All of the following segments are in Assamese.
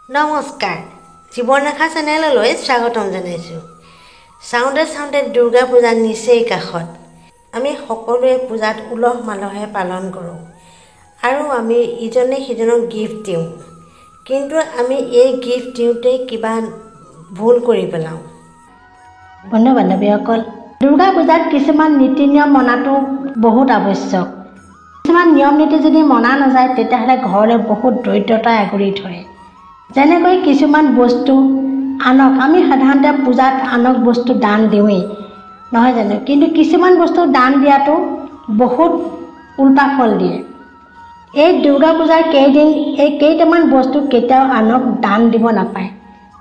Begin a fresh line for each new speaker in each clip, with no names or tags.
নমস্কাৰ জীৱনৰেখা চেনেললৈ স্বাগতম জনাইছোঁ। চাউণ্ডে দুৰ্গা পূজা নিচেই কাষত। আমি সকলোৱে পূজাত উলহ মালহে পালন কৰোঁ আৰু আমি ইজনে সিজনক গিফ্ট দিওঁ, কিন্তু আমি এই গিফ্ট দিওঁতে কিবা ভুল কৰি পেলাওঁ।
বন্ধু বান্ধৱীসকল, দুৰ্গা পূজাত কিছুমান নীতি নিয়ম মনাটো বহুত আৱশ্যক। কিছুমান নিয়ম নীতি যদি মনা নাযায় তেতিয়াহ'লে ঘৰলৈ বহুত দৰিদ্ৰতাই আগুৰি ধৰে। যেনেকৈ কিছুমান বস্তু আনক, আমি সাধাৰণতে পূজাত আনক বস্তু দান দিওঁৱেই, নহয় জানো? কিন্তু কিছুমান বস্তু দান দিয়াটো বহুত উল্টা ফল দিয়ে। এই দুৰ্গা পূজাৰ কেইটামান বস্তু কেতিয়াও আনক দান দিব নাপায়।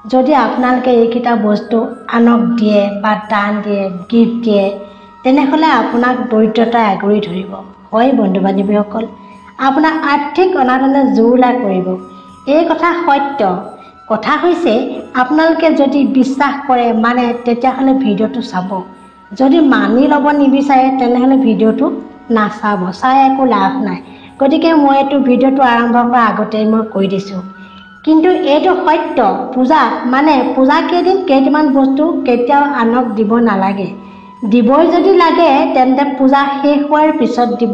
যদি আপোনালোকে এইকেইটা বস্তু আনক দিয়ে বা দান দিয়ে, গিফ্ট দিয়ে, তেনেহ'লে আপোনাক দৰিদ্ৰতাই আগুৰি ধৰিব। হয় বন্ধু বান্ধৱীসকল, আপোনাৰ আৰ্থিক অনাটনে জুৰুলা কৰিব। এই কথা সত্য। কথা হৈছে, আপোনালোকে যদি বিশ্বাস কৰে তেতিয়াহ'লে ভিডিঅ'টো চাব। যদি মানি ল'ব নিবিচাৰে তেনেহ'লে ভিডিঅ'টো নাচাব, চাই একো লাভ নাই। গতিকে মই এইটো ভিডিঅ'টো আৰম্ভ কৰাৰ আগতেই মই কৈ দিছোঁ। কিন্তু এইটো সত্য, পূজা কেইটামান বস্তু কেতিয়াও আনক দিব নালাগে। দিবই যদি লাগে তেন্তে পূজা শেষ হোৱাৰ পিছত দিব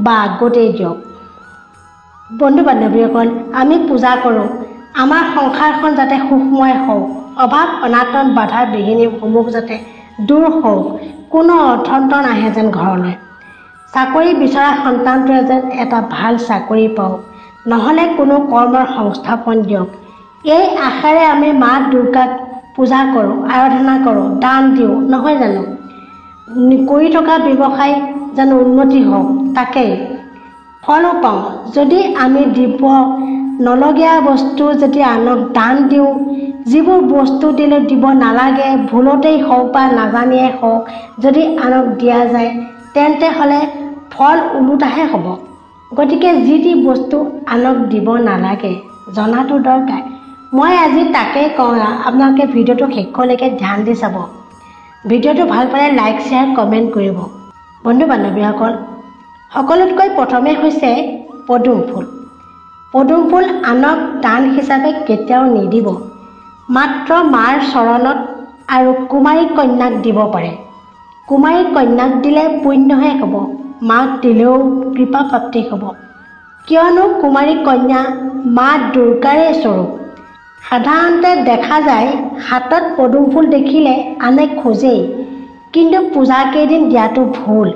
বা আগতেই দিয়ক। বন্ধু বান্ধৱীসকল, আমি পূজা কৰোঁ আমাৰ সংসাৰখন যাতে সুখময় হওক, অভাৱ অনাটন বাধা বিঘিনিসমূহ যাতে দূৰ হওক, কোনো অৰ্থন্ত নাহে যেন ঘৰলৈ, চাকৰি বিচৰা সন্তানটোৱে যেন এটা ভাল চাকৰি পাওক, নহ'লে কোনো কৰ্মৰ সংস্থাপন দিয়ক। এই আশাৰে আমি মা দুৰ্গাক পূজা কৰোঁ, আৰাধনা কৰোঁ, দান দিওঁ, নহয় জানো? কৰি থকা ব্যৱসায় যেন উন্নতি হওক, তাকেই ফলো পাওঁ। যদি আমি দিব নলগীয়া বস্তু যদি আনক দান দিওঁ, যিবোৰ বস্তু দিব নালাগে, ভুলতেই হওক বা নাজানিয়েই হওক যদি আনক দিয়া যায় তেন্তে হ'লে ফল ওলোটাহে হ'ব। গতিকে যি বস্তু আনক দিব নালাগে জনাটো দৰকাৰ। মই আজি তাকেই কওঁ, আপোনালোকে ভিডিঅ'টো শেষলৈকে ধ্যান দি চাব। ভিডিঅ'টো ভাল পালে লাইক শ্বেয়াৰ কমেণ্ট কৰিব। বন্ধু বান্ধৱীসকল, সকলোতকৈ প্ৰথমে হৈছে পদুম ফুল। পদুম ফুল আনক দান হিচাপে কেতিয়াও নিদিব, মাত্ৰ মাৰ চৰণত আৰু কুমাৰী কন্যাক দিব পাৰে। কুমাৰী কন্যাক দিলে পুণ্যহে হ'ব, মাক দিলেও কৃপা প্ৰাপ্তি হ'ব। কিয়নো কুমাৰী কন্যা মা দুৰ্গাৰে স্বৰূপ। সাধাৰণতে দেখা যায় হাতত পদুম ফুল দেখিলে আনে খোজেই, কিন্তু পূজা কেইদিন দিয়াটো ভুল।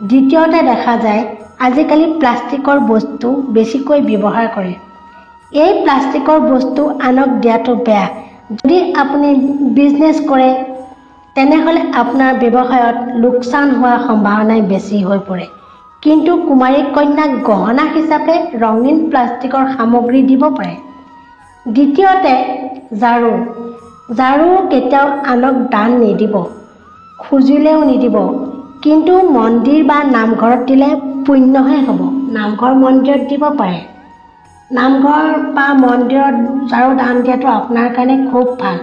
দ্বিতীয়তে দেখা যায় আজিকালি প্লাষ্টিকৰ বস্তু বেছিকৈ ব্যৱহাৰ কৰে। এই প্লাষ্টিকৰ বস্তু আনক দিয়াটো বেয়া। যদি আপুনি বিজনেছ কৰে তেনেহ'লে আপোনাৰ ব্যৱসায়ত লোকচান হোৱাৰ সম্ভাৱনাই বেছি হৈ পৰে। কিন্তু কুমাৰী কন্যাক গহনা হিচাপে ৰঙীন প্লাষ্টিকৰ সামগ্ৰী দিব পাৰে। দ্বিতীয়তে ঝাৰু কেতিয়াও আনক দান নিদিব, খুজিলেও নিদিব, কিন্তু মন্দিৰ বা নামঘৰত দিলে পুণ্যহে হ'ব। নামঘৰ মন্দিৰত দিব পাৰে। নামঘৰ বা মন্দিৰত ঝাৰু দান দিয়াটো আপোনাৰ কাৰণে খুব ভাল।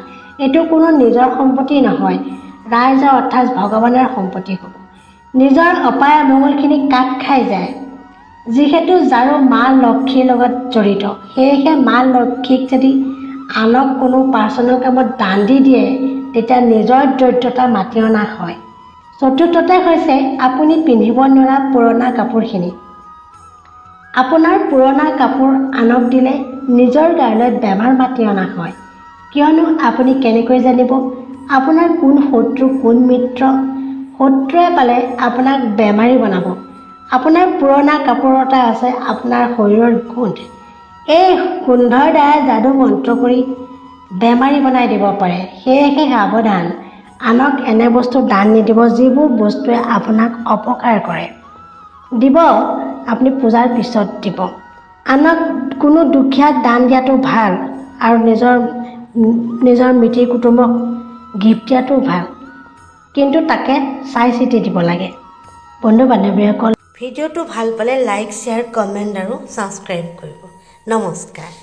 এইটো কোনো নিজৰ সম্পত্তি নহয়, ৰাইজৰ অৰ্থাৎ ভগৱানৰ সম্পত্তি হ'ব। নিজৰ অপায় অমংগলখিনি কাট খাই যায়। যিহেতু ঝাৰু মা লক্ষ্মীৰ লগত জড়িত, সেয়েহে মা লক্ষ্মীক যদি আনক কোনো পাৰ্চনেল কামত দান দি দিয়ে তেতিয়া নিজৰ দৰিদ্ৰতা মাতি অনা হয়। চতুৰ্থতে হৈছে আপুনি পিন্ধিব নোৱাৰা পুৰণা কাপোৰখিনি। আপোনাৰ পুৰণা কাপোৰ আনক দিলে নিজৰ গালৈ বেমাৰ মাতি অনা হয়। কিয়নো আপুনি কেনেকৈ জানিব আপোনাৰ কোন শত্ৰু কোন মিত্ৰ? শত্ৰুৱে পালে আপোনাক বেমাৰী বনাব। আপোনাৰ পুৰণা কাপোৰতে আছে আপোনাৰ শৰীৰৰ গোন্ধ। এই গোন্ধৰ দ্বাৰা যাদু মন্ত্ৰ কৰি বেমাৰী বনাই দিব পাৰে। সেয়েহে সাৱধান, আনক এনে বস্তু দান নিদিব যিবোৰ বস্তুৱে আপোনাক অপকাৰ কৰে। দিব আপুনি পূজাৰ পিছত দিব। আনক কোনো দুখীয়াক দান দিয়াটো ভাল আৰু নিজৰ মিতিৰ কুটুম্বক গিফ্ট দিয়াটো ভাল, কিন্তু তাকে চাই চিতি দিব লাগে। বন্ধু বান্ধৱীসকল,
ভিডিঅ'টো ভাল পালে লাইক শ্বেয়াৰ কমেণ্ট আৰু ছাবস্ক্ৰাইব কৰিব। নমস্কাৰ।